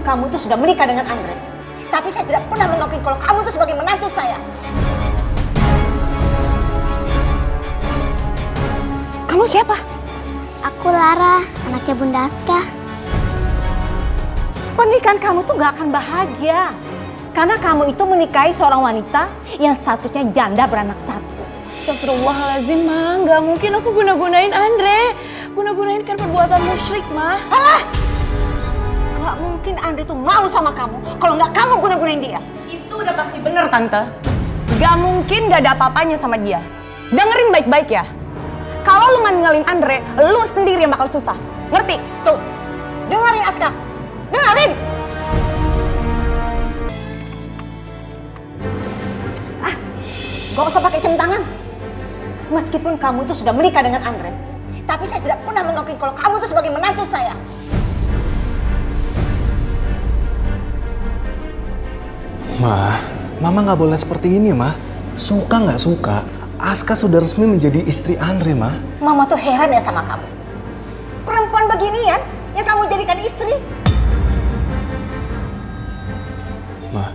Meskipun kamu itu sudah menikah dengan Andre, tapi saya tidak pernah mengakui kalau kamu itu sebagai menantu saya. Kamu siapa? Aku Lara, anaknya Bunda Aska. Pernikahan kamu tuh gak akan bahagia. Karena kamu itu menikahi seorang wanita yang statusnya janda beranak satu. Astagfirullahaladzim, Ma. Nggak mungkin aku guna-gunain Andre. Guna-gunain kan perbuatan musyrik, Ma. Alah! Gak mungkin Andre tuh mau sama kamu kalau nggak kamu guna-gunain dia. Itu udah pasti bener, Tante. Gak mungkin gak ada apa-apanya sama dia. Dengerin baik-baik ya. Kalau lu nggak ninggalin Andre, lu sendiri yang bakal susah. Ngerti? Tuh, dengerin Aska. Dengerin! Gak usah pakai cium tangan. Meskipun kamu tuh sudah menikah dengan Andre, tapi saya tidak pernah mengakui kalau kamu tuh sebagai menantu saya. Ma, Mama nggak boleh seperti ini, Ma. Suka nggak suka, Aska sudah resmi menjadi istri Andre, Ma. Mama tuh heran ya sama kamu. Perempuan beginian yang kamu jadikan istri. Ma,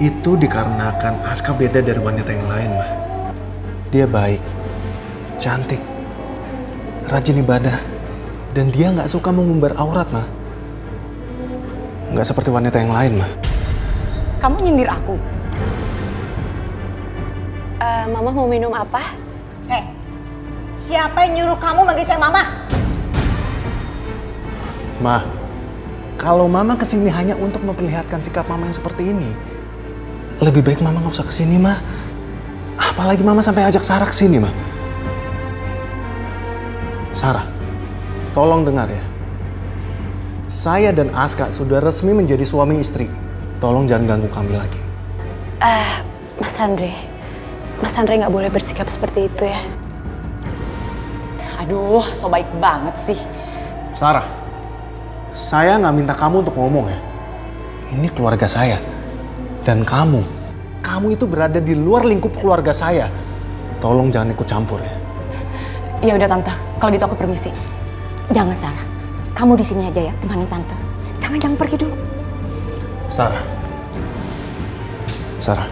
itu dikarenakan Aska beda dari wanita yang lain, Ma. Dia baik, cantik, rajin ibadah, dan dia nggak suka mengumbar aurat, Ma. Nggak seperti wanita yang lain, Ma. Kamu nyindir aku. Mama mau minum apa? Siapa yang nyuruh kamu manggil saya Mama? Ma, kalau Mama kesini hanya untuk memperlihatkan sikap Mama yang seperti ini, lebih baik Mama nggak usah kesini, Ma. Apalagi Mama sampai ajak Sarah kesini, Ma. Sarah, tolong dengar ya. Saya dan Aska sudah resmi menjadi suami istri. Tolong jangan ganggu kami lagi. Mas Andre nggak boleh bersikap seperti itu ya. Aduh, so baik banget sih. Sarah, saya nggak minta kamu untuk ngomong ya. Ini keluarga saya. Dan kamu itu berada di luar lingkup keluarga saya. Tolong jangan ikut campur ya. Ya udah Tante, kalau gitu aku permisi. Jangan Sarah, kamu di sini aja ya, temani Tante. Jangan pergi dulu. Sarah,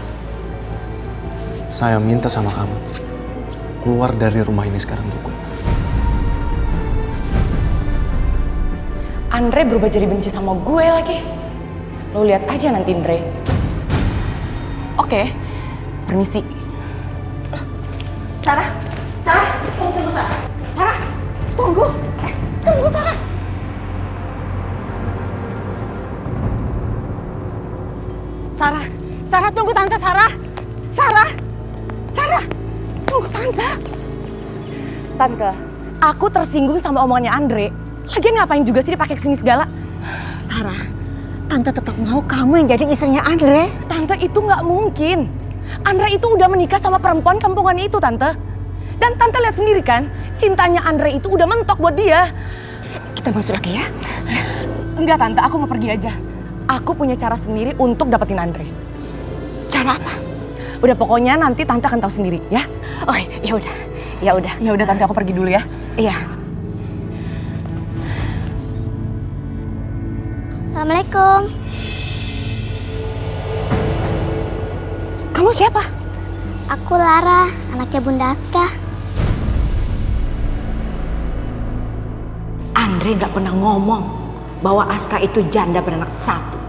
saya minta sama kamu keluar dari rumah ini sekarang juga. Andre berubah jadi benci sama gue lagi. Lo lihat aja nanti Andre. Oke, permisi. Sarah, tunggu Sarah. Sarah, tunggu. Tunggu Sarah. Sarah tunggu Tante, Sarah, tunggu Tante. Tante, aku tersinggung sama omongannya Andre. Lagian ngapain juga sih dipakai kesini segala? Sarah, Tante tetap mau kamu yang jadi istrinya Andre. Tante, itu nggak mungkin. Andre itu udah menikah sama perempuan kampungan itu, Tante. Dan Tante lihat sendiri kan, cintanya Andre itu udah mentok buat dia. Kita masuk lagi ya. Enggak Tante, aku mau pergi aja. Aku punya cara sendiri untuk dapetin Andre. Cara apa? Udah pokoknya nanti Tante akan tahu sendiri ya. Oh ya udah. Ya udah Tante, aku pergi dulu ya. Iya. Assalamualaikum. Kamu siapa? Aku Lara, anaknya Bunda Aska. Andre gak pernah ngomong bahwa Aska itu janda beranak satu.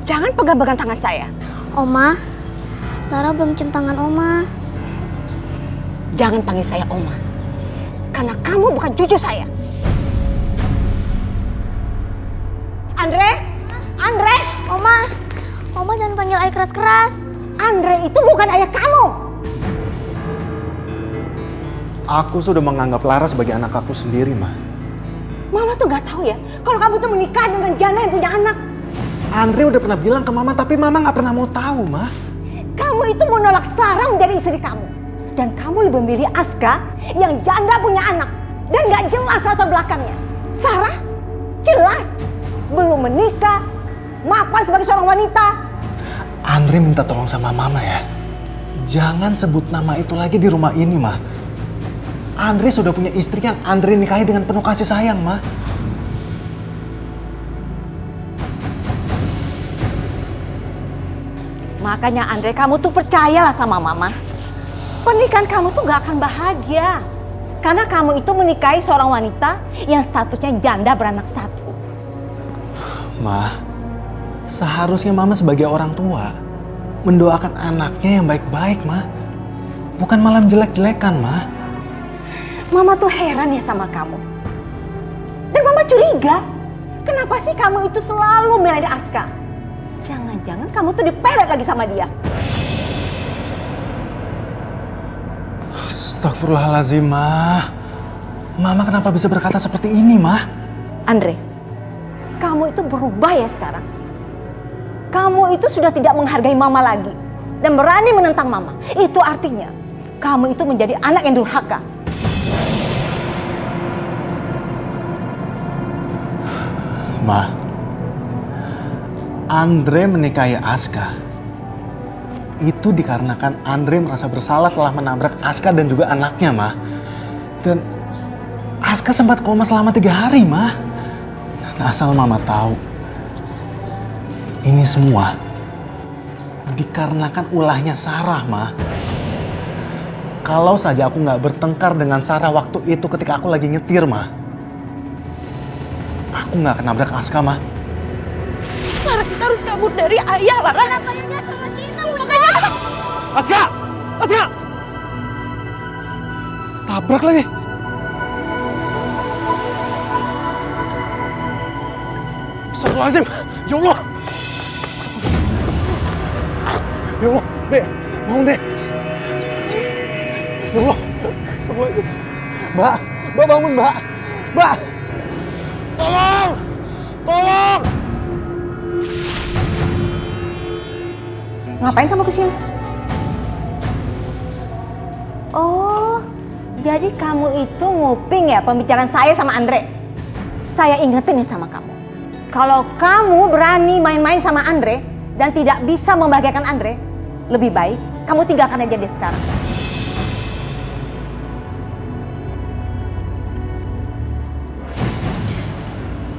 Jangan pegang-pegang tangan saya. Oma, Lara belum cium tangan Oma. Jangan panggil saya Oma. Karena kamu bukan cucu saya. Andre! Oma jangan panggil ayah keras-keras. Andre itu bukan ayah kamu. Aku sudah menganggap Lara sebagai anak aku sendiri, Ma. Mama tuh gak tahu ya, kalau kamu tuh menikah dengan janda yang punya anak. Andre udah pernah bilang ke Mama, tapi Mama nggak pernah mau tahu, Ma. Kamu itu menolak Sarah menjadi istri kamu. Dan kamu lebih memilih Aska yang janda punya anak. Dan gak jelas latar belakangnya. Sarah jelas belum menikah, mapan sebagai seorang wanita. Andre minta tolong sama Mama ya. Jangan sebut nama itu lagi di rumah ini, Ma. Andre sudah punya istri yang Andre nikahi dengan penuh kasih sayang, Ma. Makanya Andre, kamu tuh percayalah sama Mama. Pernikahan kamu tuh gak akan bahagia. Karena kamu itu menikahi seorang wanita yang statusnya janda beranak satu. Ma, seharusnya Mama sebagai orang tua mendoakan anaknya yang baik-baik, Ma. Bukan malah jelek-jelekan, Ma. Mama tuh heran ya sama kamu. Dan Mama curiga, kenapa sih kamu itu selalu belain Aska? Jangan-jangan kamu tuh dipelet lagi sama dia. Astagfirullahaladzim, Ma. Mama kenapa bisa berkata seperti ini, Ma? Andre, kamu itu berubah ya sekarang. Kamu itu sudah tidak menghargai Mama lagi. Dan berani menentang Mama. Itu artinya, kamu itu menjadi anak yang durhaka. Ma, Andre menikahi Aska itu dikarenakan Andre merasa bersalah telah menabrak Aska dan juga anaknya, Ma. Dan Aska sempat koma selama 3 hari, Ma. Dan asal Mama tahu, ini semua dikarenakan ulahnya Sarah, Ma. Kalau saja aku nggak bertengkar dengan Sarah waktu itu ketika aku lagi nyetir, Ma, aku nggak akan nabrak Aska, Ma. Lara, kita harus kabur dari ayah, Lara. Ayahnya sama kita, makanya... Aska! Aska! Tabrak lagi. Astagfirullahaladzim. Ya Allah. Ya Allah. Dek, bangun, Dek. Ya Allah. Astagfirullahaladzim. Mbak. Mbak bangun, Mbak. Mbak. Tolong. Tolong. Ngapain kamu kesini? Oh, jadi kamu itu nguping ya pembicaraan saya sama Andre? Saya ingetin ya sama kamu. Kalau kamu berani main-main sama Andre dan tidak bisa membahagiakan Andre, lebih baik kamu tinggalkan aja dia sekarang.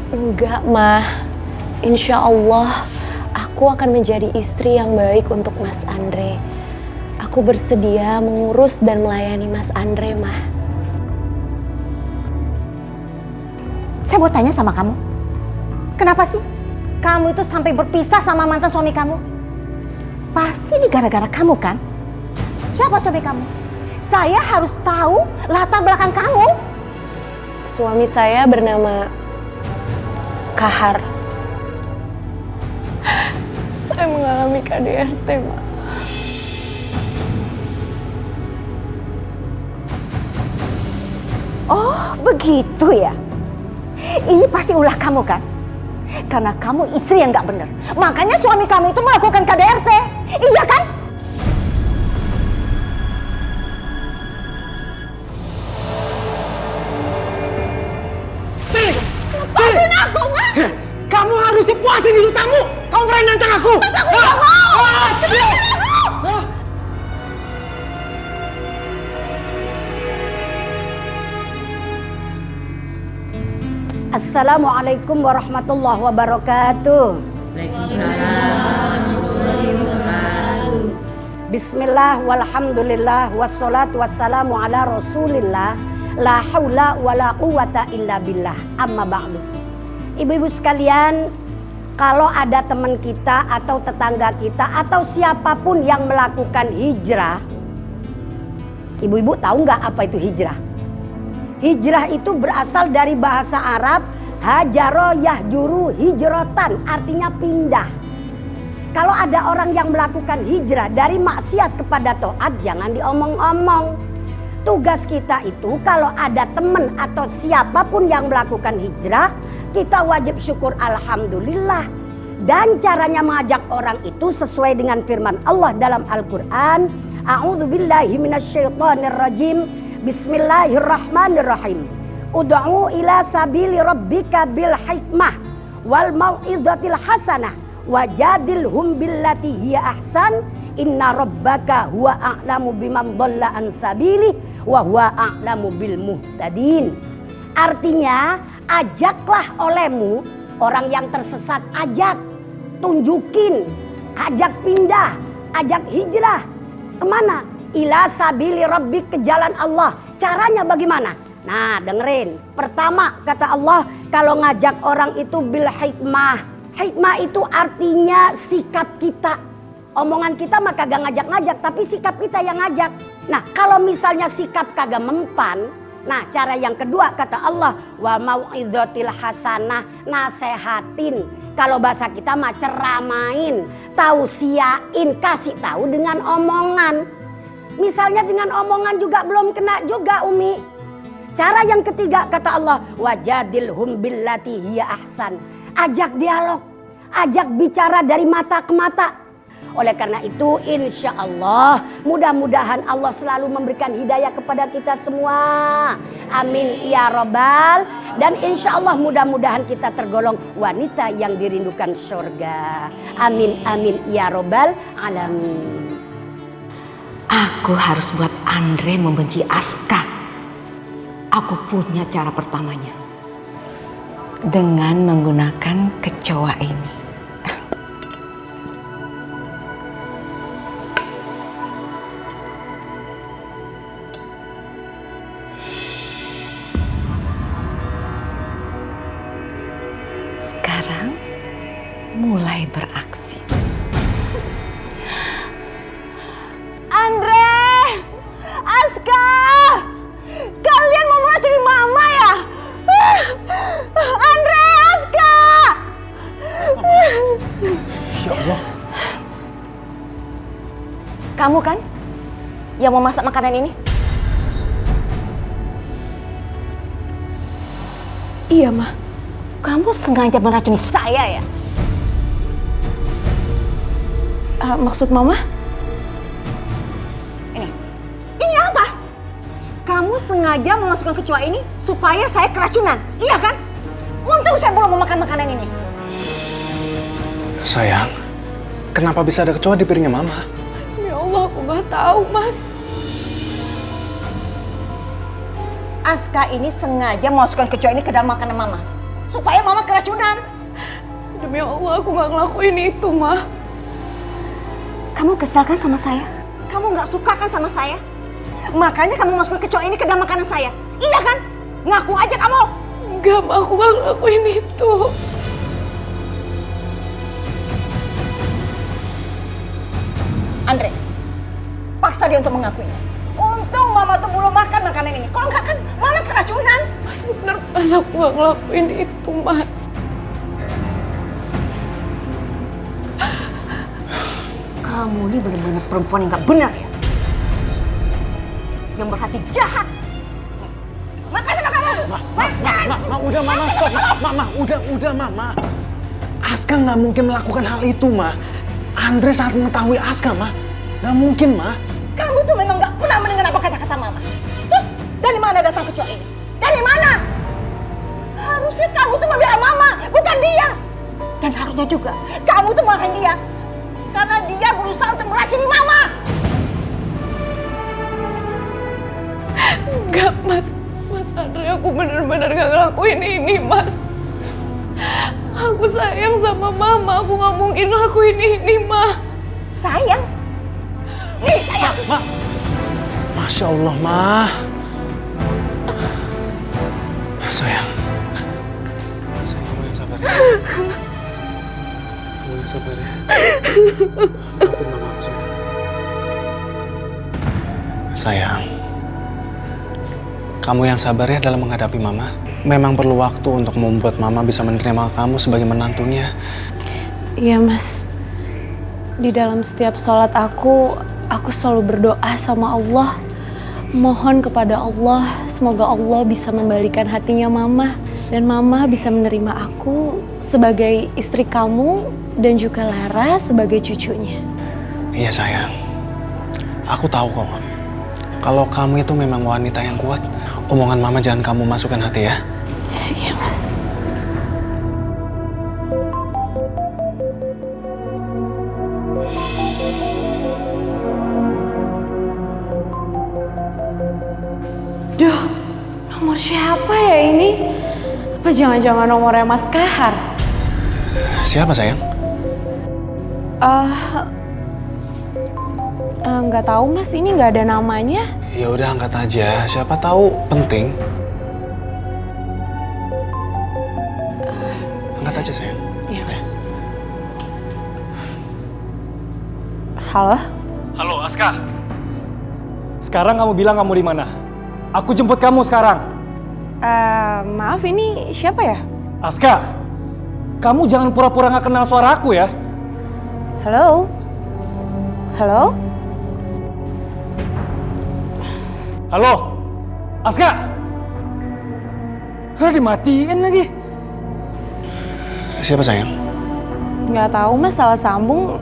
Enggak, Ma. Insya Allah, aku akan menjadi istri yang baik untuk Mas Andre. Aku bersedia mengurus dan melayani Mas Andre, Ma. Saya mau tanya sama kamu. Kenapa sih kamu itu sampai berpisah sama mantan suami kamu? Pasti ini gara-gara kamu kan? Siapa suami kamu? Saya harus tahu latar belakang kamu. Suami saya bernama Kahar. Saya mengalami KDRT, Ma. Oh, begitu ya? Ini pasti ulah kamu kan? Karena kamu istri yang gak benar. Makanya suami kamu itu melakukan KDRT. Iya kan? Sini! Lepasin aku, Mas! Kamu harusnya puasin hidup kamu! Kamu berani nantang aku! Mas, aku gak mau! Cepatkan aku! Assalamualaikum warahmatullahi wabarakatuh. Bismillah walhamdulillah wassalatu wassalamu ala rasulillah la haula wala quwata illa billah amma ba'du. Ibu-ibu sekalian, kalau ada teman kita atau tetangga kita atau siapapun yang melakukan hijrah, ibu-ibu tahu nggak apa itu hijrah? Hijrah itu berasal dari bahasa Arab hajaro yahjuru hijrotan, artinya pindah. Kalau ada orang yang melakukan hijrah dari maksiat kepada taat, jangan diomong-omong. Tugas kita itu kalau ada teman atau siapapun yang melakukan hijrah, kita wajib syukur alhamdulillah. Dan caranya mengajak orang itu sesuai dengan firman Allah dalam Al-Quran. A'udzubillahi minasyaitonirrajim. Bismillahirrahmanirrahim. Ud'u ila sabili rabbika bil hikmah wal mau'izatil hasanah wajadilhum billati hiya ahsan inna rabbaka huwa a'lamu biman dhalla an sabili wa huwa a'lamu bil muhtadin. Artinya, ajaklah olehmu orang yang tersesat, ajak, tunjukin, ajak pindah, ajak hijrah. Kemana? Ila sabili rabbik, ke jalan Allah. Caranya bagaimana? Nah, dengerin. Pertama kata Allah, kalau ngajak orang itu bil hikmah. Hikmah itu artinya sikap kita. Omongan kita mah kagak ngajak-ngajak, tapi sikap kita yang ngajak. Nah, kalau misalnya sikap kagak mempan, nah cara yang kedua kata Allah, wa mau'idhatil hasanah, nasehatin. Kalau bahasa kita mah ceramain, tausiain, kasih tahu dengan omongan. Misalnya dengan omongan juga belum kena juga, Umi. Cara yang ketiga kata Allah, wajadilhum billati hiya ahsan. Ajak dialog, ajak bicara dari mata ke mata. Oleh karena itu insya Allah mudah-mudahan Allah selalu memberikan hidayah kepada kita semua. Amin ya robbal. Dan insya Allah mudah-mudahan kita tergolong wanita yang dirindukan surga. Amin amin ya robbal alamin. Aku harus buat Andre membenci Aska. Aku punya cara pertamanya. Dengan menggunakan kecoa ini. Sekarang mulai beraksi. Andre, Aska, kalian mau meracuni mama ya? Andre, Aska. Ya Allah. Kamu kan yang mau masak makanan ini? Iya, Ma. Kamu sengaja meracuni saya ya? Maksud Mama? Ini apa? Kamu sengaja memasukkan kecoa ini supaya saya keracunan, iya kan? Untung saya belum mau makan makanan ini. Sayang, kenapa bisa ada kecoa di piringnya Mama? Ya Allah, aku nggak tahu, Mas. Aska ini sengaja memasukkan kecoa ini ke dalam makanan Mama supaya Mama keracunan. Demi Allah, aku nggak ngelakuin itu, Ma. Kamu kesal kan sama saya? Kamu nggak suka kan sama saya? Makanya kamu masukkan kecoa ini ke dalam makanan saya, iya kan? Ngaku aja kamu. Enggak, Ma, aku nggak ngelakuin itu. Andre, paksa dia untuk mengakuinya. Untung Mama tuh belum makan makanan ini. Kalau enggak kan Mama keracunan. Mas, bener, Mas, aku nggak ngelakuin itu, Mas. Kamu ini benar-benar perempuan yang nggak benar ya. Yang berhati jahat. Makan sama kamu. Ma, udah Mama, stop. Ma, udah Mama. Aska nggak mungkin melakukan hal itu, Ma. Andre saat mengetahui Aska, Ma. Nggak mungkin, Ma. Kamu tuh memang nggak pernah mendengar apa kata-kata Mama. Terus dari mana datang kecoa ini? Dari mana? Harusnya kamu tuh membela Mama, bukan dia. Dan harusnya juga kamu tuh marahin dia. Karena dia berusaha untuk meracuni Mama. Enggak, Mas. Mas Andre, aku bener-bener gak ngelakuin ini, Mas. Aku sayang sama Mama, aku gak mungkin lakuin ini, Ma. Sayang? Nih, sayang. Ma. Masya Allah, Ma. Sayang. Sayang, kamu yang sabar ya. Kamu yang sabar ya. Maafin Mama aku, sayang. Sayang. Kamu yang sabar ya dalam menghadapi Mama. Memang perlu waktu untuk membuat Mama bisa menerima kamu sebagai menantunya. Iya, Mas. Di dalam setiap sholat aku selalu berdoa sama Allah. Mohon kepada Allah, semoga Allah bisa membalikan hatinya Mama. Dan Mama bisa menerima aku sebagai istri kamu dan juga Lara sebagai cucunya. Iya sayang. Aku tahu kok. Kalau kamu itu memang wanita yang kuat, omongan Mama jangan kamu masukkan hati ya. Iya, Mas. siapa ya ini? Apa jangan-jangan nomornya Mas Kahar? Siapa sayang? Nggak tahu Mas, ini nggak ada namanya. Ya udah angkat aja, siapa tahu penting. Angkat aja sayang. Iya Mas. Halo? Halo Aska. Sekarang kamu bilang kamu di mana? Aku jemput kamu sekarang. Maaf, ini siapa ya? Aska, kamu jangan pura-pura nggak kenal suara aku ya. Halo? Halo? Halo, Aska. Hah, dimatiin lagi. Siapa sayang? Nggak tahu Mas, salah sambung.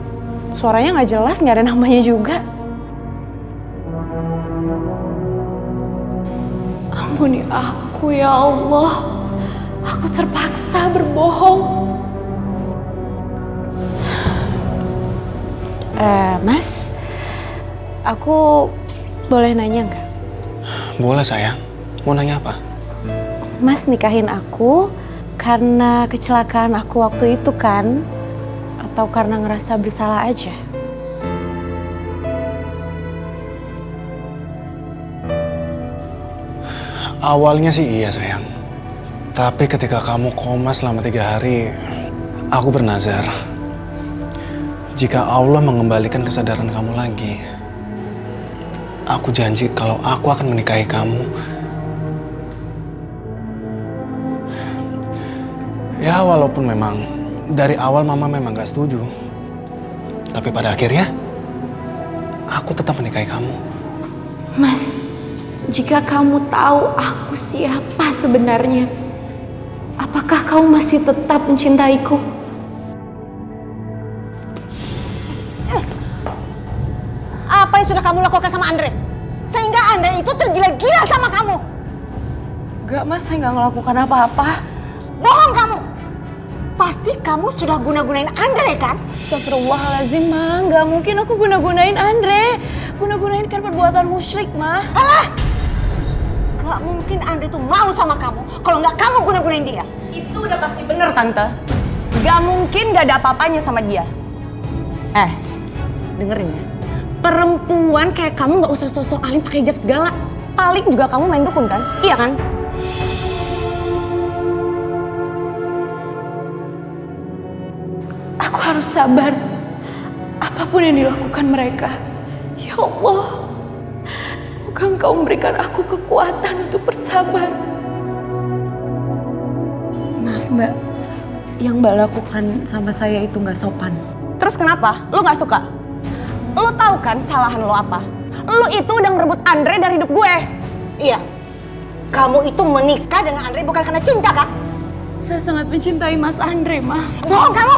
Suaranya nggak jelas, nggak ada namanya juga. Ampuni aku ya Allah. Aku terpaksa berbohong. Mas, aku boleh nanya nggak? Boleh sayang. Mau nanya apa? Mas nikahin aku karena kecelakaan aku waktu itu kan? Atau karena ngerasa bersalah aja? Awalnya sih iya sayang. Tapi ketika kamu koma selama 3 hari, aku bernazar. Jika Allah mengembalikan kesadaran kamu lagi, aku janji kalau aku akan menikahi kamu. Ya walaupun memang dari awal mama memang gak setuju. Tapi pada akhirnya, aku tetap menikahi kamu. Mas, jika kamu tahu aku siapa sebenarnya, apakah kamu masih tetap mencintaiku? Apa yang sudah kamu lakukan sama Andre? Sehingga Andre itu tergila-gila sama kamu. Gak Mas, saya gak ngelakukan apa-apa. Bohong kamu. Pasti kamu sudah guna-gunain Andre kan? Astagfirullahaladzim, Ma. Gak mungkin aku guna-gunain Andre. Guna-gunain kan perbuatan musyrik, Ma. Alah! Gak mungkin Andre tuh mau sama kamu kalau nggak kamu guna-gunain dia. Itu udah pasti bener, Tante. Gak mungkin gak ada apa-apanya sama dia. Dengerin ya. Perempuan kayak kamu gak usah sosok alim pakai hijab segala. Paling juga kamu main dukun kan? Iya kan? Aku harus sabar. Apapun yang dilakukan mereka. Ya Allah. Semoga Engkau memberikan aku kekuatan untuk bersabar. Maaf Mbak. Yang Mbak lakukan sama saya itu gak sopan. Terus kenapa? Lu gak suka? Lu tahu kan kesalahan lu apa? Lu itu udah ngerebut Andre dari hidup gue. Iya. Kamu itu menikah dengan Andre bukan karena cinta kan? Saya sangat mencintai Mas Andre, Ma. Bohong kamu!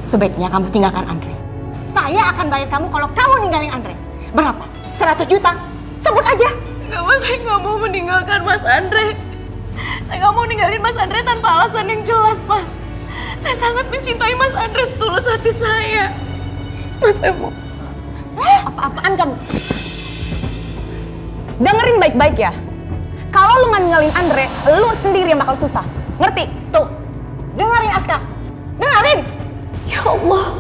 Sebaiknya kamu tinggalkan Andre. Saya akan bayar kamu kalau kamu ninggalin Andre. Berapa? 100 juta? Sebut aja. Enggak, Mas. Saya nggak mau meninggalkan Mas Andre. Saya nggak mau ninggalin Mas Andre tanpa alasan yang jelas, Ma. Saya sangat mencintai Mas Andre setulus hati saya. Mas, saya mau. Apa-apaan kamu? Dengerin baik-baik ya. Kalau lu nggak ninggalin Andre, lu sendiri yang bakal susah. Ngerti? Tuh. Dengerin Aska. Dengerin. Ya Allah.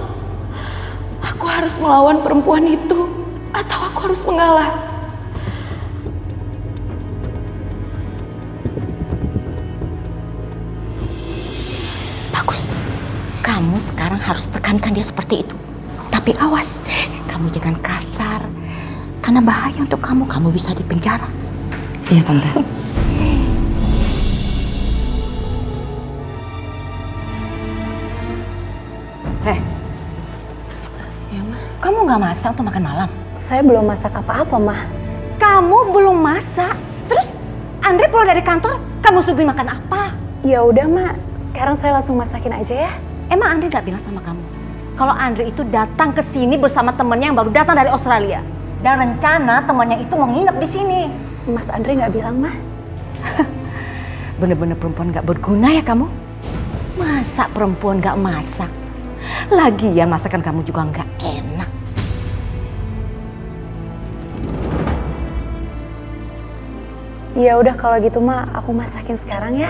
Aku harus melawan perempuan itu atau aku harus mengalah? Bagus. Kamu sekarang harus tekankan dia seperti itu. Tapi awas, kamu jangan kasar. Karena bahaya untuk kamu, kamu bisa dipenjara. Iya, Tante. Ya, Ma. Kamu nggak masak untuk makan malam? Saya belum masak apa-apa, Mah. Kamu belum masak? Terus Andre pulang dari kantor, kamu suguhin makan apa? Ya udah, Mak. Sekarang saya langsung masakin aja ya. Emang Andre nggak bilang sama kamu kalau Andre itu datang ke sini bersama temennya yang baru datang dari Australia dan rencana temannya itu mau nginep di sini? Mas Andre nggak bilang, Mah. Bener-bener perempuan nggak berguna ya kamu? Masa perempuan nggak masak? Lagian masakan kamu juga nggak enak. Ya udah kalau gitu mah aku masakin sekarang ya.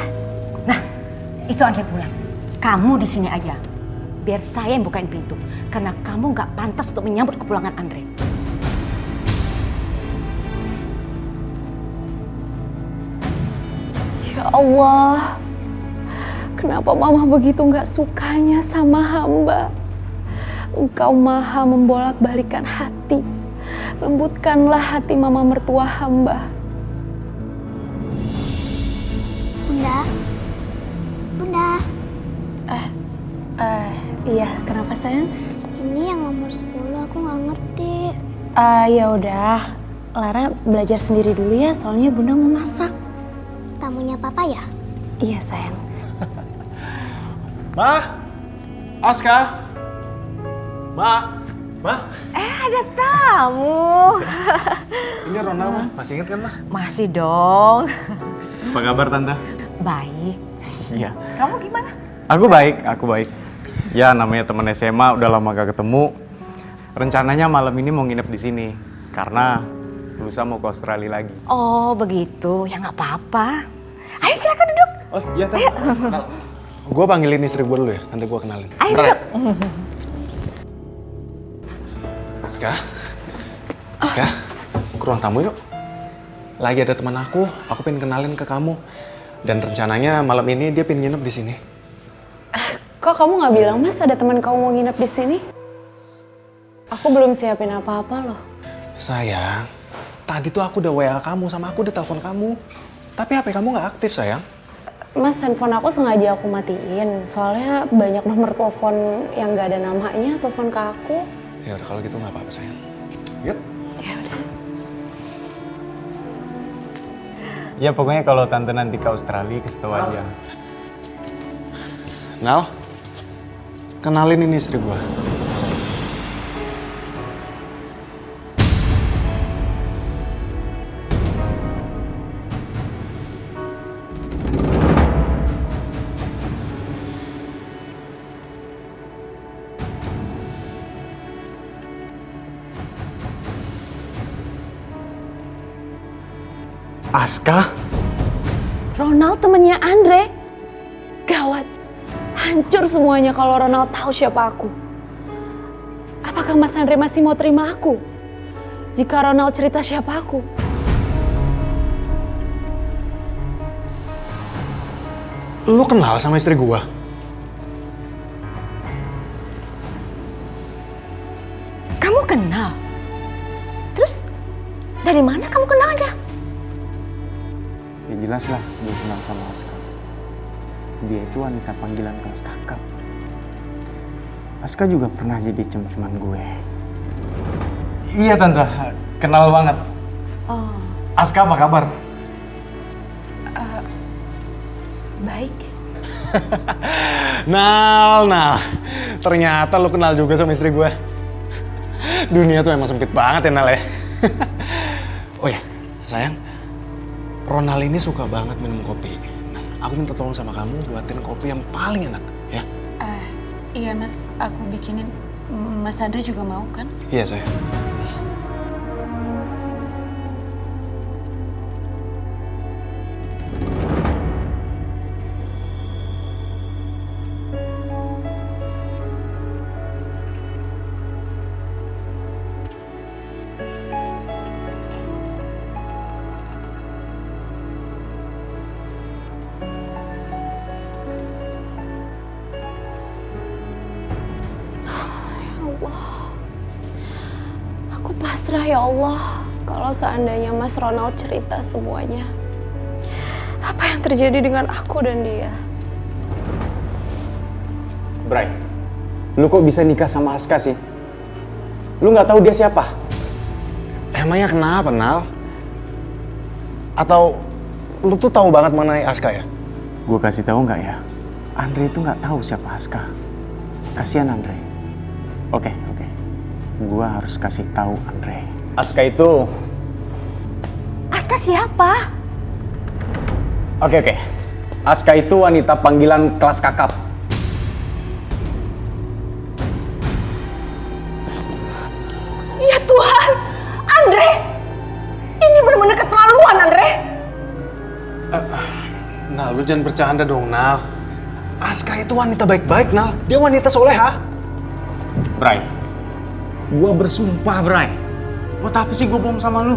Nah, itu Andre pulang. Kamu di sini aja. Biar saya yang bukain pintu. Karena kamu nggak pantas untuk menyambut kepulangan Andre. Ya Allah, kenapa mama begitu nggak sukanya sama hamba? Engkau maha membolak-balikan hati. Lembutkanlah hati mama mertua hamba. Bunda. Bunda. Iya, kenapa sayang? Ini yang nomor 10 aku nggak ngerti. Ya udah, Lara belajar sendiri dulu ya, soalnya Bunda mau masak. Tamunya papa ya? Iya sayang. Ma, Aska, Ma. Ada tamu. Ini Ronald, Ma. Masih ingat kan, Ma? Masih dong. Apa kabar, Tante? Baik. Iya. Kamu gimana? Aku baik. Ya namanya teman SMA udah lama gak ketemu. Rencananya malam ini mau nginep di sini karena lusa mau ke Australia lagi. Oh begitu, ya nggak apa-apa. Ayo silakan duduk. Oh iya, Tante. Gue panggilin istri gue dulu ya, nanti gue kenalin. Ayo duduk. Aska, ke ruang tamu yuk. Lagi ada teman aku pengen kenalin ke kamu. Dan rencananya malam ini dia pengen nginep di sini. Kok kamu nggak bilang Mas ada teman kamu mau nginep di sini? Aku belum siapin apa-apa loh. Sayang, tadi tuh aku udah WA kamu sama aku udah telepon kamu. Tapi HP kamu nggak aktif, sayang. Mas, handphone aku sengaja aku matiin. Soalnya banyak nomor telepon yang nggak ada namanya telepon ke aku. Ya udah kalau gitu nggak apa-apa, sayang. Yuk. Ya udah. Ya pokoknya kalau Tante nanti ke Australia kasih tau aja. Nal, kenalin ini istri gue. Aska? Ronald temennya Andre? Gawat, hancur semuanya kalau Ronald tahu siapa aku. Apakah Mas Andre masih mau terima aku? Jika Ronald cerita siapa aku? Lu kenal sama istri gue? Kamu kenal? Terus dari mana kamu kenalnya? Ya jelas lah dia kenal sama Aska. Dia itu wanita panggilan kelas kakap. Aska juga pernah jadi cem-ceman gue. Iya Tante, kenal banget. Oh. Aska apa kabar? Baik. Nal, ternyata lu kenal juga sama istri gue. Dunia tuh emang sempit banget ya, Nal ya. Oh ya, sayang, Ronald ini suka banget minum kopi. Nah, aku minta tolong sama kamu buatin kopi yang paling enak, ya? Iya Mas, aku bikinin. Mas Andre juga mau kan? Iya, sayang. Aku pasrah ya Allah, kalau seandainya Mas Ronald cerita semuanya. Apa yang terjadi dengan aku dan dia? Bray, lu kok bisa nikah sama Aska sih? Lu nggak tahu dia siapa? Emangnya kenapa, Nal? Atau lu tuh tahu banget mengenai Aska ya? Gue kasih tahu nggak ya? Andre itu nggak tahu siapa Aska. Kasihan Andre. Oke. Gue harus kasih tahu Andre. Aska itu. Aska siapa? Oke. Aska itu wanita panggilan kelas kakap. Ya Tuhan, Andre! Ini benar-benar keterlaluan, Andre! jangan bercanda dong, Nal. Aska itu wanita baik-baik, Nal. Dia wanita soleha. Bray, gua bersumpah, Bray. Buat apa sih gua bohong sama lu?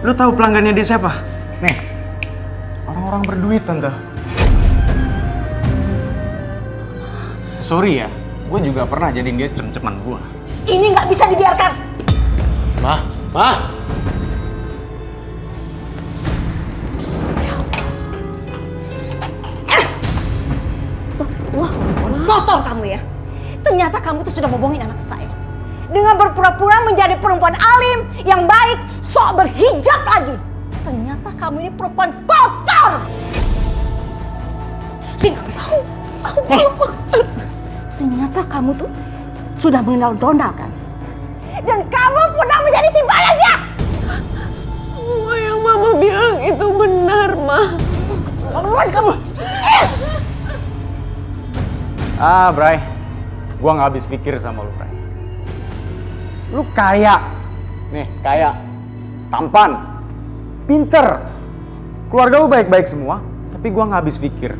Lu tahu pelanggannya dia siapa? Nih, orang-orang berduit, Tante. Sorry ya, gue juga pernah jadiin dia cem-ceman gue. Ini nggak bisa dibiarkan. Ma. Wah, kotor kamu ya. Ternyata kamu tuh sudah membohongin anak saya. Dengan berpura-pura menjadi perempuan alim, yang baik, sok berhijab lagi. Ternyata kamu ini perempuan kotor. Sini. Ternyata kamu tuh sudah mengenal Donald kan? Dan kamu pernah menjadi simpanannya. Semua yang Mama bilang itu benar, Ma. Keluar kamu. Bray, gua nggak habis pikir sama lu, Bray. Lu kaya, nih kaya, tampan, pinter, keluarga lu baik-baik semua, tapi gua nggak habis pikir,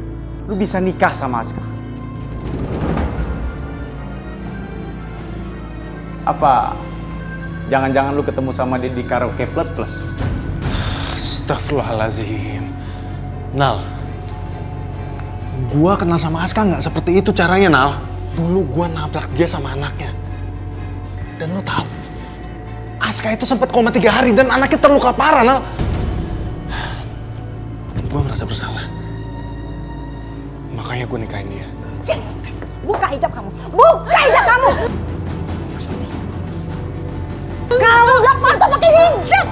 lu bisa nikah sama Aska. Apa jangan-jangan lu ketemu sama dia di karaoke plus? Astagfirullahaladzim. Nal, gua kenal sama Aska nggak seperti itu caranya, Nal. Dulu gua nabrak dia sama anaknya. Dan lu tahu, Aska itu sempat koma 3 hari dan anaknya terluka parah, Nal. Gua merasa bersalah. Makanya gua nikahin dia. Sini, buka hijab kamu. Buka hijab kamu. Kamu nggak pantas pakai hijab.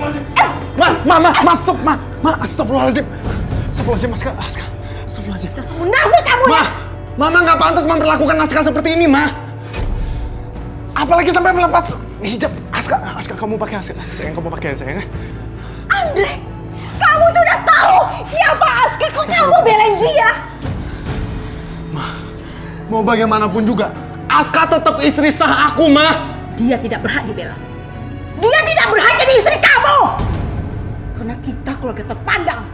Ma, stop, ma, astagfirullahaladzim. Astagfirullahaladzim, Aska. Astagfirullahaladzim. Dasar munafik kamu ya. Mama nggak pantas memperlakukan Aska seperti ini, Ma. Apalagi sampai melepas hijab. Aska, kamu pakai Aska. Sayang, kamu pakai sayang. Andre, kamu tuh udah tahu siapa Aska, kok kamu belain dia? Ma, mau bagaimanapun juga, Aska tetap istri sah aku, Ma. Dia tidak berhak dibela. Dia tidak berhak jadi istri kamu. Karena kita keluarga terpandang.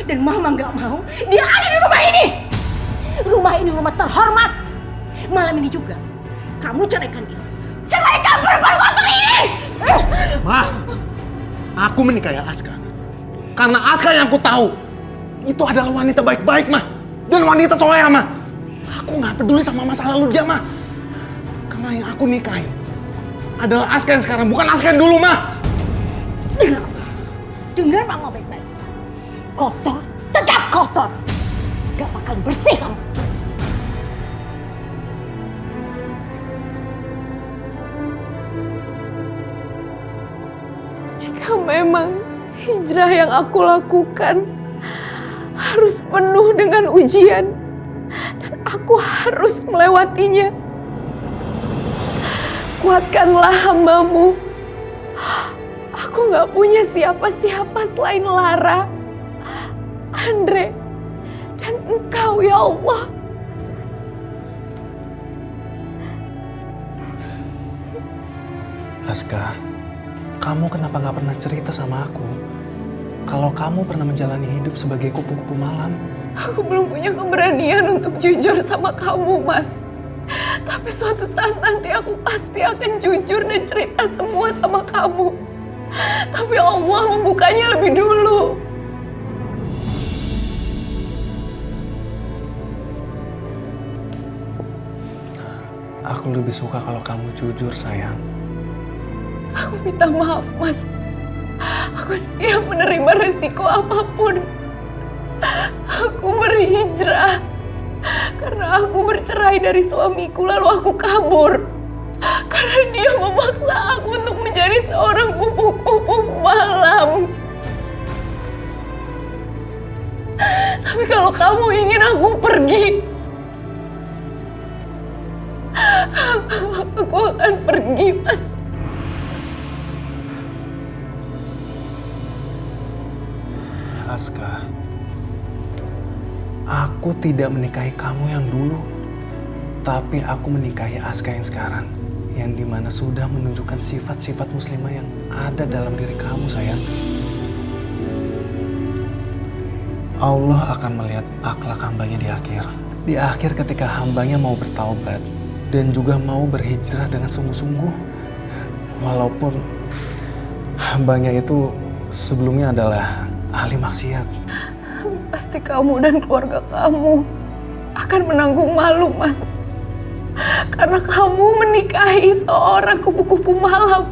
Dan Mama nggak mau dia ada di rumah ini. Rumah ini rumah terhormat. Malam ini juga, kamu ceraikan dia. Ceraikan perempuan kotor ini! Ma, aku menikahi Aska. Karena Aska yang aku tahu, itu adalah wanita baik-baik, Ma. Dan wanita soleha, Ma. Aku nggak peduli sama masa lalu dia, Ma. Karena yang aku nikahin adalah Aska yang sekarang, bukan Aska yang dulu, Ma. Dengar Mama baik-baik. Kotor, tetap kotor. Gak bakal bersih kamu. Jika memang hijrah yang aku lakukan harus penuh dengan ujian dan aku harus melewatinya, kuatkanlah hamba-Mu. Aku gak punya siapa-siapa selain Lara, Andre, dan Engkau ya Allah. Aska, kamu kenapa nggak pernah cerita sama aku kalau kamu pernah menjalani hidup sebagai kupu-kupu malam? Aku belum punya keberanian untuk jujur sama kamu, Mas. Tapi suatu saat nanti aku pasti akan jujur dan cerita semua sama kamu. Tapi Allah membukanya lebih dulu. Aku lebih suka kalau kamu jujur, sayang. Aku minta maaf, Mas. Aku siap menerima resiko apapun. Aku berhijrah karena aku bercerai dari suamiku, lalu aku kabur. Karena dia memaksa aku untuk menjadi seorang kupu-kupu malam. Tapi kalau kamu ingin aku pergi, aku akan pergi, Mas. Aska, aku tidak menikahi kamu yang dulu, tapi aku menikahi Aska yang sekarang, yang dimana sudah menunjukkan sifat-sifat muslimah yang ada dalam diri kamu, sayang. Allah akan melihat akhlak hambanya di akhir. Di akhir ketika hambanya mau bertaubat dan juga mau berhijrah dengan sungguh-sungguh. Walaupun hambanya itu sebelumnya adalah ahli maksiat. Pasti kamu dan keluarga kamu akan menanggung malu, Mas. Karena kamu menikahi seorang kupu-kupu malam.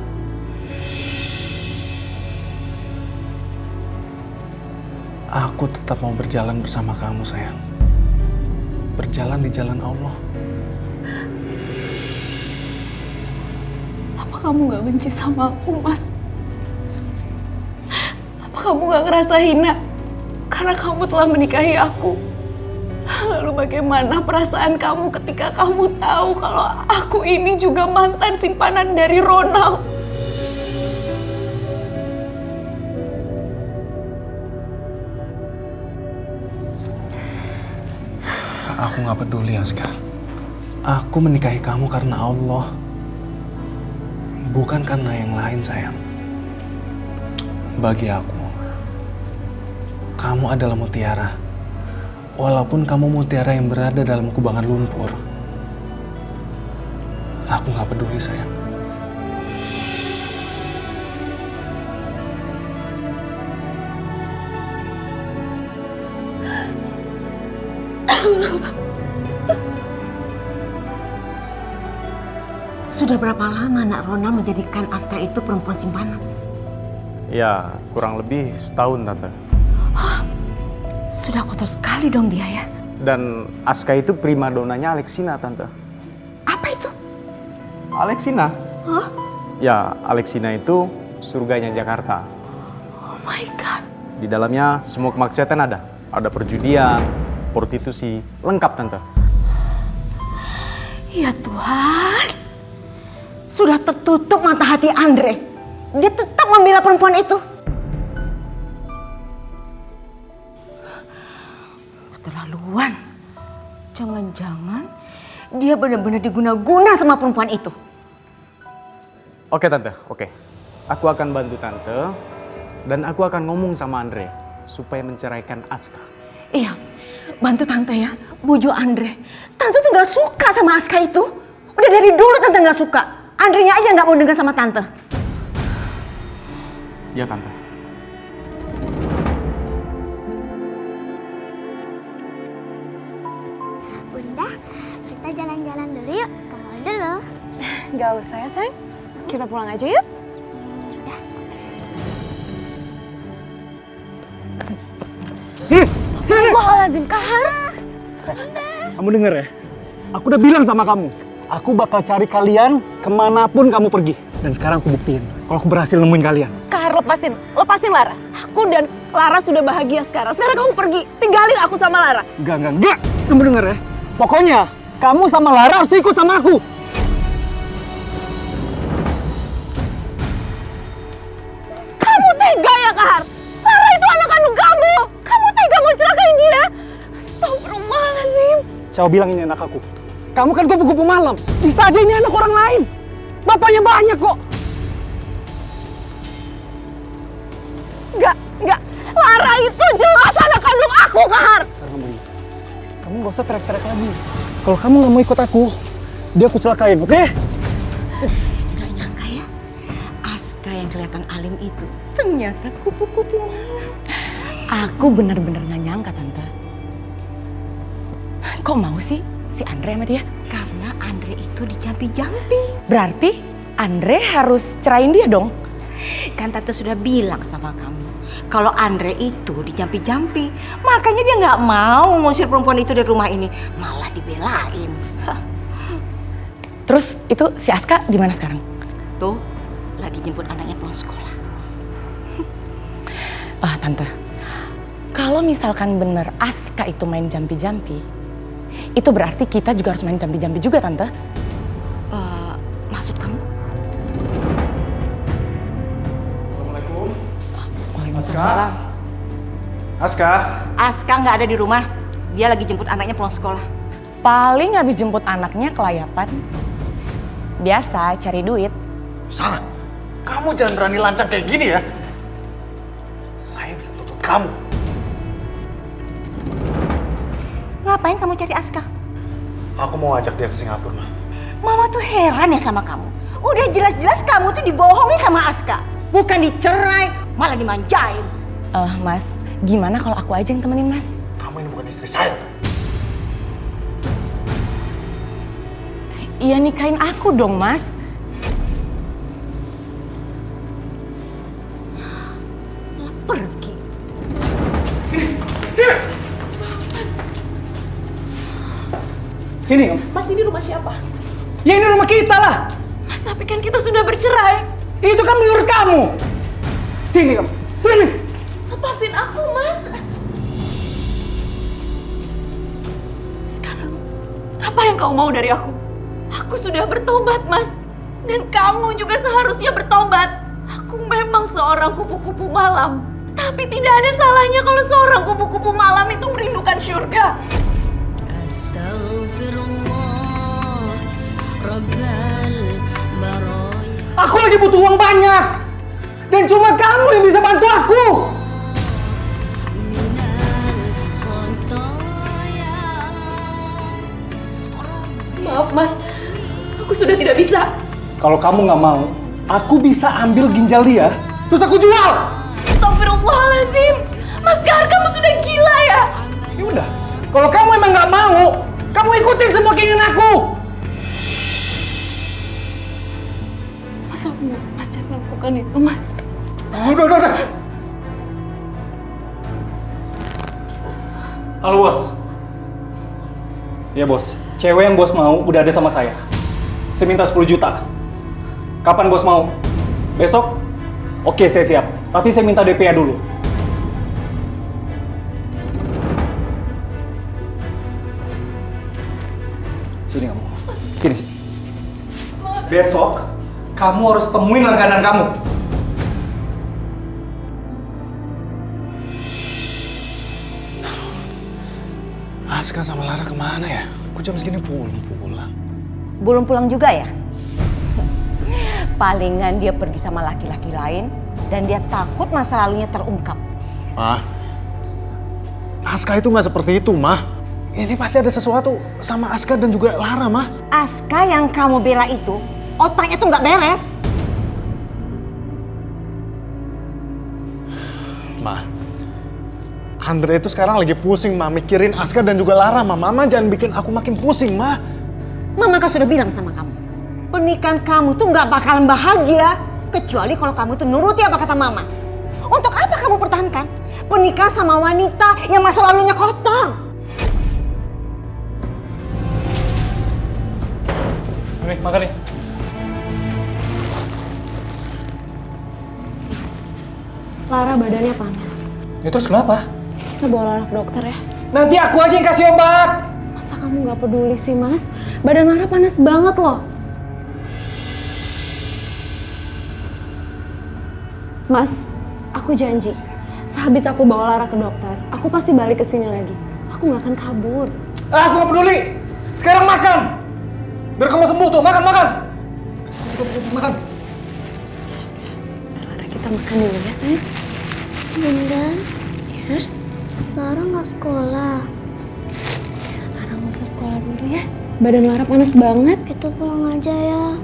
Aku tetap mau berjalan bersama kamu, sayang. Berjalan di jalan Allah. Apa kamu gak benci sama aku, Mas? Apa kamu gak ngerasa hina karena kamu telah menikahi aku? Lalu bagaimana perasaan kamu ketika kamu tahu kalau aku ini juga mantan simpanan dari Ronald? Aku gak peduli, Aska. Aku menikahi kamu karena Allah. Bukan karena yang lain, sayang. Bagi aku, kamu adalah mutiara. Walaupun kamu mutiara yang berada dalam kubangan lumpur. Aku gak peduli, sayang. Sudah berapa lama Nak Ronald menjadikan Aska itu perempuan simpanan? Ya, kurang lebih setahun, Tante. Sudah kotor sekali dong dia ya. Dan Aska itu primadonanya Alexina, Tante. Apa itu? Alexina? Hah? Ya, Alexina itu surganya Jakarta. Oh my God. Di dalamnya semua kemaksiatan ada. Ada perjudian, prostitusi, lengkap, Tante. Ya Tuhan. Sudah tertutup mata hati Andre. Dia tetap membela perempuan itu. Keterlaluan. Jangan-jangan dia benar-benar diguna-guna sama perempuan itu. Oke, Tante, oke. Aku akan bantu Tante. Dan aku akan ngomong sama Andre supaya menceraikan Aska. Iya, bantu Tante ya, bujuk Andre. Tante tuh gak suka sama Aska itu. Udah dari dulu Tante gak suka. Andrenya aja gak mau dengar sama Tante. Ya, Tante. Bunda, kita jalan-jalan dulu yuk. Ke mall dulu. Gak usah ya, sayang. Kita pulang aja yuk. Astagfirullahaladzim, Kahar. Kamu denger ya? Aku udah bilang sama kamu. Aku bakal cari kalian kemanapun kamu pergi. Dan sekarang aku buktiin kalau aku berhasil nemuin kalian. Kahar, lepasin Lara. Aku dan Lara sudah bahagia sekarang. Sekarang kamu pergi, tinggalin aku sama Lara. Enggak. Kamu denger ya? Pokoknya kamu sama Lara harus ikut sama aku. Kamu tega ya, Kahar? Lara itu anak kandung kamu. Kamu tega mau celakain dia? Astagfirullahaladzim. Siapa bilang ini anak aku? Kamu kan kupu-kupu malam. Bisa aja ini anak orang lain. Bapaknya banyak kok. Enggak. Lara itu jelas anak kandung aku, Kahar. Kamu gak usah teriak-teriak lagi. Kalau kamu gak mau ikut aku, dia aku celakain, oke? Gak nyangka ya, Aska yang kelihatan alim itu ternyata kupu-kupu malam. Aku benar-benar gak nyangka, Tante. Kok mau sih si Andre sama dia? Karena Andre itu dijampi-jampi. Berarti Andre harus cerain dia dong? Kan Tante sudah bilang sama kamu, kalau Andre itu dijampi-jampi, makanya dia nggak mau ngusir perempuan itu dari rumah ini, malah dibelain. Terus itu si Aska di mana sekarang? Tuh, lagi jemput anaknya pulang sekolah. Tante, kalau misalkan bener Aska itu main jampi-jampi, itu berarti kita juga harus main jampi-jampi juga, Tante. Maksud kamu? Assalamualaikum. Waalaikumsalam. Aska nggak ada di rumah. Dia lagi jemput anaknya pulang sekolah. Paling habis jemput anaknya kelayapan. Biasa cari duit. Sarah, kamu jangan berani lancang kayak gini ya. Saya bisa tutup kamu. Ngapain kamu cari Aska? Aku mau ajak dia ke Singapura, Ma. Mama tuh heran ya sama kamu. Udah jelas-jelas kamu tuh dibohongi sama Aska. Bukan dicerai, malah dimanjain. Mas, gimana kalau aku aja yang temenin Mas? Kamu ini bukan istri saya. Iya nikahin aku dong Mas. Pergi. Sini, Om. Mas, ini rumah siapa? Ya ini rumah kita lah. Mas, tapi kan kita sudah bercerai. Itu kan menurut kamu. Sini, kamu. Sini. Lepasin aku, Mas. Sekarang, apa yang kau mau dari aku? Aku sudah bertobat, Mas. Dan kamu juga seharusnya bertobat. Aku memang seorang kupu-kupu malam. Tapi tidak ada salahnya kalau seorang kupu-kupu malam itu merindukan surga. Aku lagi butuh uang banyak. Dan cuma kamu yang bisa bantu aku. Maaf, Mas. Aku sudah tidak bisa. Kalau kamu nggak mau, aku bisa ambil ginjal dia, terus aku jual. Astagfirullahaladzim. Mas Kahar, kamu sudah gila ya? Ya udah, kalau kamu emang nggak mau, kamu ikutin semua keinginan aku. Mas, Mas jangan lakukan itu, Mas. Udah. Halo, Bos. Ya, Bos. Cewek yang Bos mau udah ada sama saya. Saya minta 10 juta. Kapan Bos mau? Besok? Oke, saya siap. Tapi saya minta DP-nya dulu. Sini kamu. Sini. Besok, kamu harus temuin langganan kamu. Aska sama Lara kemana ya? Kok jam segini pulang? Belum pulang juga ya? Palingan dia pergi sama laki-laki lain dan dia takut masa lalunya terungkap. Ma, Aska itu nggak seperti itu, Ma. Ini pasti ada sesuatu sama Aska dan juga Lara, Ma. Aska yang kamu bela itu, otaknya tuh nggak beres. Ma, Andre itu sekarang lagi pusing, Ma. Mikirin Aska dan juga Lara, Ma. Mama jangan bikin aku makin pusing, Ma. Mama kan sudah bilang sama kamu, pernikahan kamu tuh nggak bakalan bahagia kecuali kalau kamu tuh nuruti apa kata Mama. Untuk apa kamu pertahankan pernikahan sama wanita yang masa lalunya kotor? Nih, makan nih. Lara badannya panas. Ya terus kenapa? Kita bawa Lara ke dokter ya. Nanti aku aja yang kasih obat. Masa kamu nggak peduli sih, Mas? Badan Lara panas banget loh. Mas, aku janji, sehabis aku bawa Lara ke dokter, aku pasti balik ke sini lagi. Aku nggak akan kabur. Aku nggak peduli. Sekarang makan. Biar kamu sembuh tuh. Makan. Kasih, makan. Lara, kita makan dulu ya, sayang. Bunda, Ya, Lara nggak sekolah. Lara nggak usah sekolah dulu ya. Badan Lara panas banget. Kita pulang aja ya.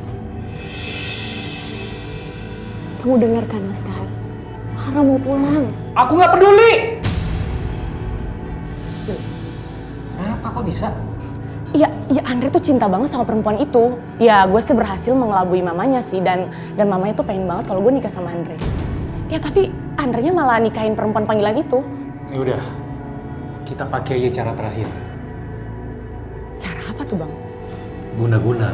Kamu dengarkan, Mas Kahar. Lara mau pulang. Aku nggak peduli. Kenapa kok bisa? Ya Andre tuh cinta banget sama perempuan itu. Ya gue sih berhasil mengelabui mamanya sih dan mamanya tuh pengen banget kalau gue nikah sama Andre. Ya tapi Andre-nya malah nikahin perempuan panggilan itu. Ya udah, kita pakai aja cara terakhir. Cara apa tuh bang? Guna-guna.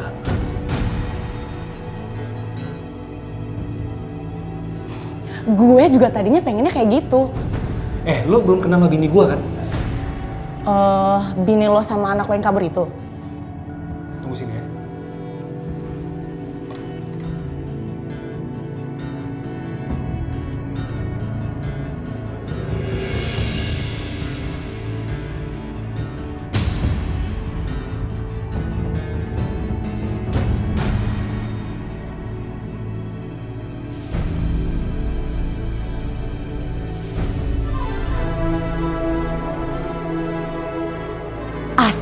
Gue juga tadinya pengennya kayak gitu. Lo belum kenal sama bini gue kan? Bini lo sama anak lo yang kabur itu. Tunggu sini ya.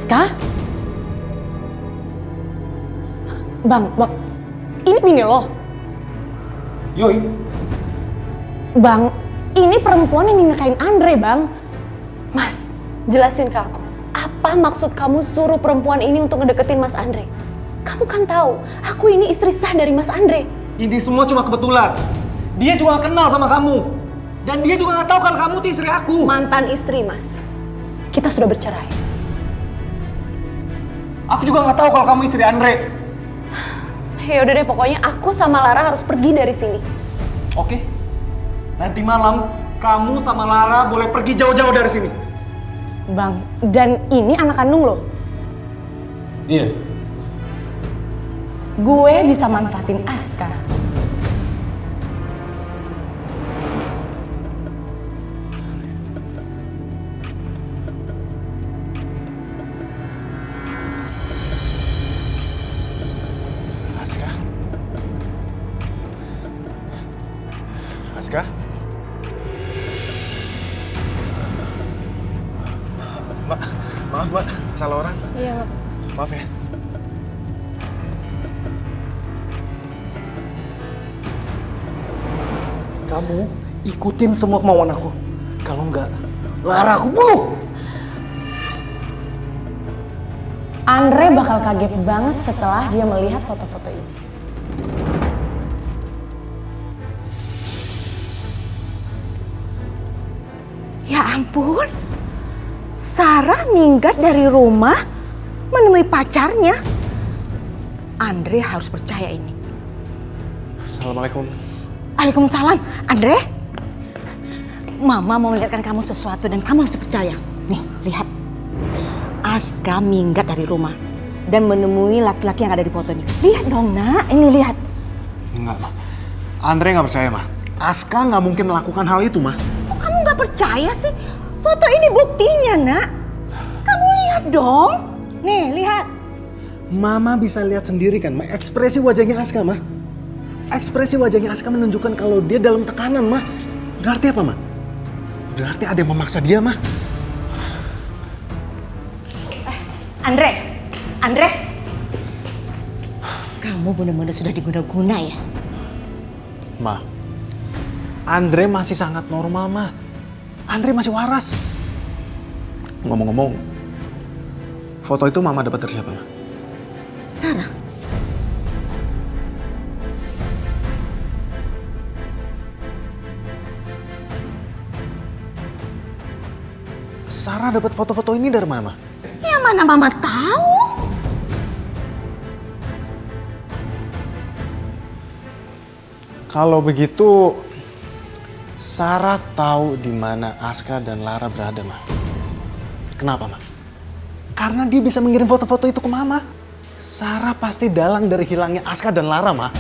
Aska? Bang, ini bini lo? Yoi. Bang, ini perempuan yang dinikahin Andre, Bang. Mas, jelasin ke aku. Apa maksud kamu suruh perempuan ini untuk ngedeketin Mas Andre? Kamu kan tahu, aku ini istri sah dari Mas Andre. Ini semua cuma kebetulan. Dia juga gak kenal sama kamu. Dan dia juga gak tahu kalau kamu tuh istri aku. Mantan istri, Mas. Kita sudah bercerai. Aku juga gak tahu kalau kamu istri Andre. Ya udah deh, pokoknya aku sama Lara harus pergi dari sini. Oke. Nanti malam kamu sama Lara boleh pergi jauh-jauh dari sini. Bang, dan ini anak kandung lo. Iya. Gue bisa manfaatin Aska. Aska? Mbak, maaf mbak, salah orang. Iya. Maaf ya. Kamu ikutin semua kemauan aku. Kalau enggak, Lara aku bunuh. Andre bakal kaget banget setelah dia melihat foto-foto ini. Ya ampun, Sarah minggat dari rumah menemui pacarnya. Andre harus percaya ini. Assalamualaikum. Waalaikumsalam. Andre, Mama mau melihatkan kamu sesuatu dan kamu harus percaya. Nih, lihat. Aska minggat dari rumah dan menemui laki-laki yang ada di fotonya. Lihat dong, Nak. Ini lihat. Enggak, Ma. Andre nggak percaya, Ma. Aska nggak mungkin melakukan hal itu, Ma. Kok kamu nggak percaya sih? Foto ini buktinya, Nak. Kamu lihat dong. Nih, lihat. Mama bisa lihat sendiri kan, Ma. Ekspresi wajahnya Aska, Ma. Ekspresi wajahnya Aska menunjukkan kalau dia dalam tekanan, Ma. Berarti apa, Ma? Berarti ada yang memaksa dia, Ma. Andre. Kamu benar-benar sudah diguna-guna ya? Ma, Andre masih sangat normal, Ma. Andre masih waras. Ngomong-ngomong, foto itu Mama dapat dari siapa, Ma? Sarah. Sarah dapat foto-foto ini dari mana, Ma? Ya mana Mama tahu? Kalau begitu, Sarah tahu di mana Aska dan Lara berada, Ma. Kenapa, Ma? Karena dia bisa mengirim foto-foto itu ke Mama. Sarah pasti dalang dari hilangnya Aska dan Lara, Ma.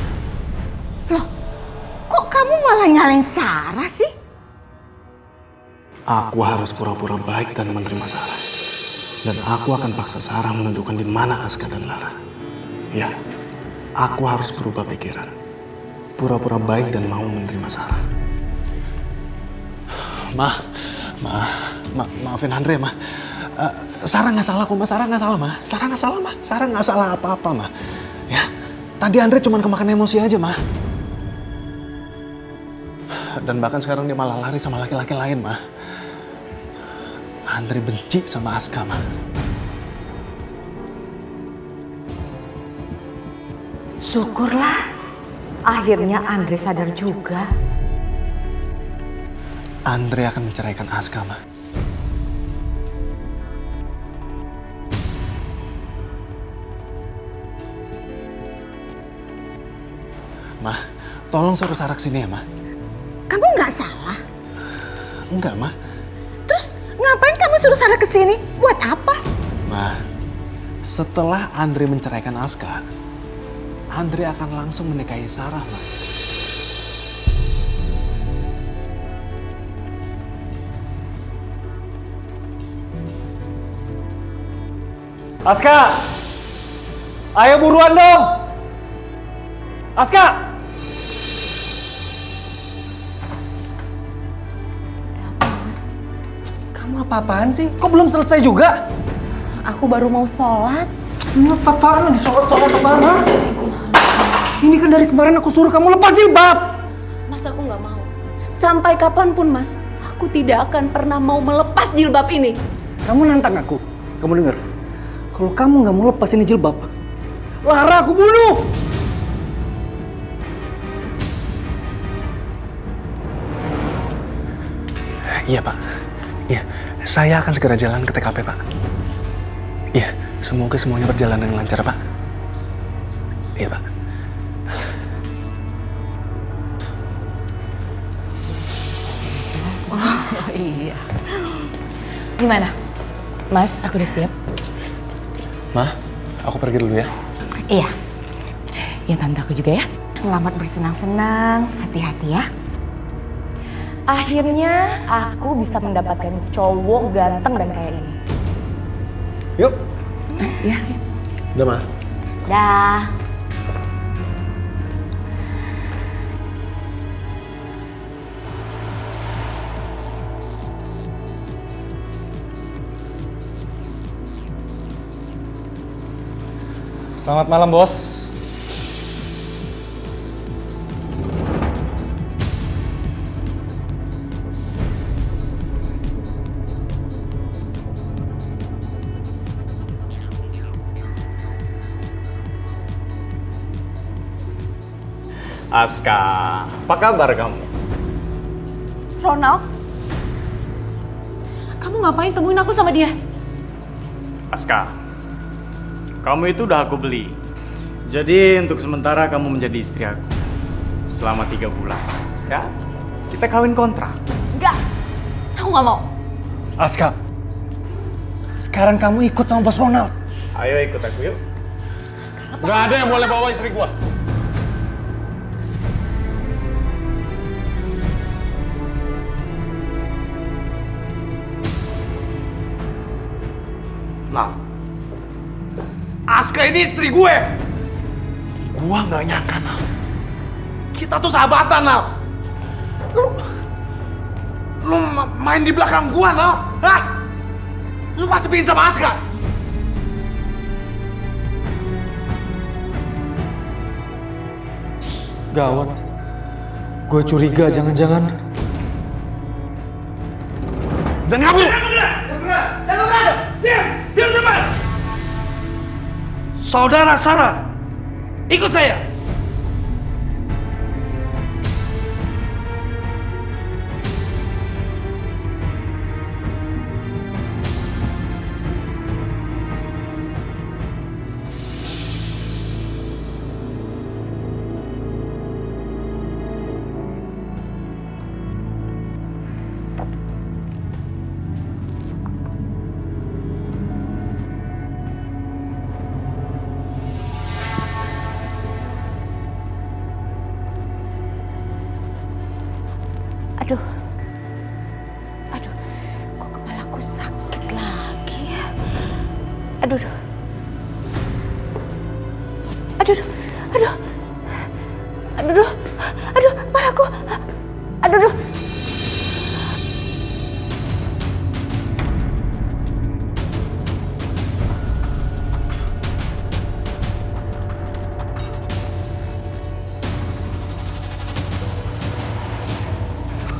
Loh, kok kamu malah nyalain Sarah sih? Aku harus pura-pura baik dan menerima Sarah. Dan aku akan paksa Sarah menunjukkan di mana Aska dan Lara. Ya, aku harus berubah pikiran. Pura-pura baik dan mau menerima Sarah. Maafin Andre, Ma. Sarah nggak salah kok, Ma. Sarah nggak salah, Ma. Sarah nggak salah, Ma. Sarah nggak salah apa-apa, Ma. Ya, tadi Andre cuma kemakan emosi aja, Ma. Dan bahkan sekarang dia malah lari sama laki-laki lain, Ma. Andre benci sama Aska, Ma. Syukurlah, akhirnya Andre sadar juga. Andre akan menceraikan Aska, Ma. Ma, tolong suruh Sarah kesini ya, Ma. Kamu nggak salah. Enggak, Ma. Terus ngapain kamu suruh Sarah kesini? Buat apa? Ma, setelah Andre menceraikan Aska, Andre akan langsung menikahi Sarah, Ma. Aska! Ayo buruan dong! Aska! Mas, Kamu apa-apaan sih? Kok belum selesai juga? Aku baru mau sholat. Ini apaan? Di sholat apaan? Ini kan dari kemarin aku suruh kamu lepas jilbab. Mas, aku nggak mau. Sampai kapanpun, Mas, aku tidak akan pernah mau melepas jilbab ini. Kamu nantang aku. Kamu dengar? Kalau kamu nggak mau lepas ini jilbab, Lara aku bunuh. Iya Pak, iya, saya akan segera jalan ke TKP Pak. Iya, semoga semuanya berjalan dengan lancar Pak. Iya Pak. Oh iya. Gimana? Mas, aku udah siap. Ma, aku pergi dulu ya. Iya. Ya tante, aku juga ya. Selamat bersenang-senang. Hati-hati ya. Akhirnya aku bisa mendapatkan cowok ganteng dan kayak ini. Yuk. Ya. Udah Ma. Dah. Selamat malam, Bos. Aska, apa kabar kamu? Ronald, kamu ngapain temuin aku sama dia? Aska, kamu itu udah aku beli. Jadi untuk sementara kamu menjadi istri aku. Selama 3 bulan. Ya, kita kawin kontrak. Enggak, aku nggak mau. Aska, sekarang kamu ikut sama Bos Ronald. Ayo ikut aku yuk. Nggak ada yang boleh bawa istri gua. Nah, Aska ini istri gue. Gua nggak nyangka, Nal. Kita tuh sahabatan, Nal. Lu main di belakang gua, Nal. Hah? Lu masih pingin sama Aska? Gawat. Gue curiga jangan-jangan. Jangan kabur! Diam cepat! Saudara Sarah, ikut saya. Aduh, kok kepalaku sakit lagi ya? Aduh, kepalaku. Aduh.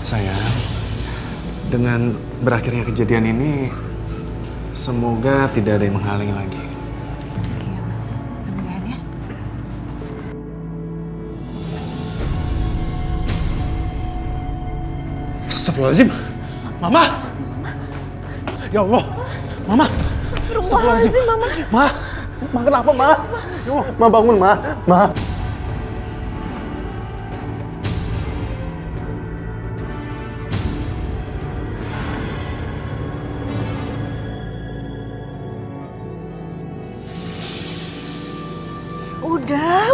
Sayang, dengan berakhirnya kejadian ini, semoga tidak ada yang menghalangi lagi. Iya Mas, mudah-mudahan ya. Astagfirullahaladzim. Mama. Ya Allah. Mama. Astagfirullahaladzim. Mama. Ma kenapa, Ma? Ya Allah, Ma bangun, Ma. Ma.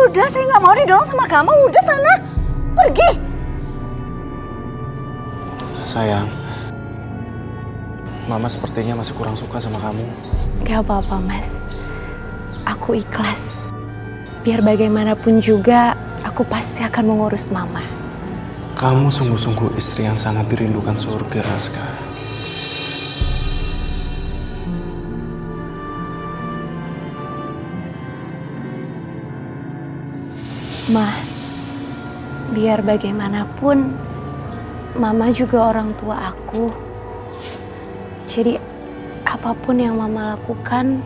Udah, saya nggak mau didorong sama kamu. Udah sana, pergi. Sayang, Mama sepertinya masih kurang suka sama kamu. Gak apa-apa, Mas. Aku ikhlas. Biar bagaimanapun juga, aku pasti akan mengurus Mama. Kamu sungguh-sungguh istri yang sangat dirindukan surga, Aska. Ma, biar bagaimanapun Mama juga orang tua aku. Jadi apapun yang Mama lakukan,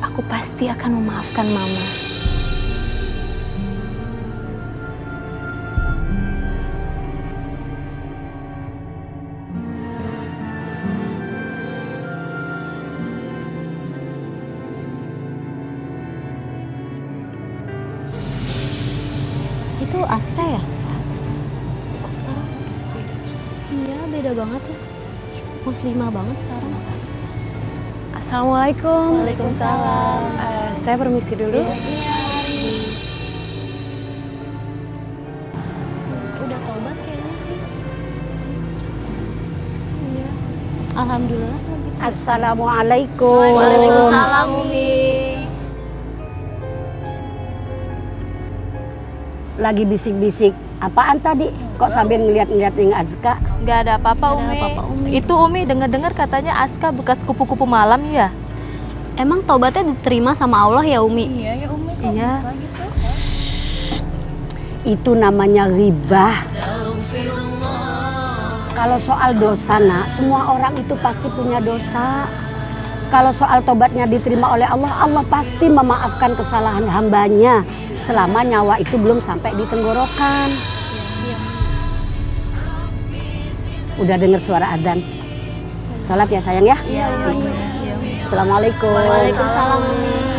aku pasti akan memaafkan Mama. Itu Aska ya? Kok sekarang? Iya, beda banget ya. Muslimah banget sekarang. Assalamualaikum. Waalaikumsalam. Saya permisi dulu. Udah tobat kayaknya sih. Iya. Alhamdulillah kalau gitu. Assalamualaikum. Waalaikumsalam, Umi. Lagi bisik-bisik. Apaan tadi? Kok sambil ngeliat-ngeliat yang Azka? Nggak ada apa-apa, Umi. Itu Umi dengar-dengar katanya Aska bekas kupu-kupu malam ya? Emang tobatnya diterima sama Allah ya, Umi? Iya ya Umi, kok bisa gitu? Itu namanya ghibah. Kalau soal dosa, nak, semua orang itu pasti punya dosa. Kalau soal tobatnya diterima oleh Allah, Allah pasti memaafkan kesalahan hambanya selama nyawa itu belum sampai di tenggorokan. Udah dengar suara adzan? Salat ya sayang ya? Iya. Assalamualaikum. Waalaikumsalam, Umi.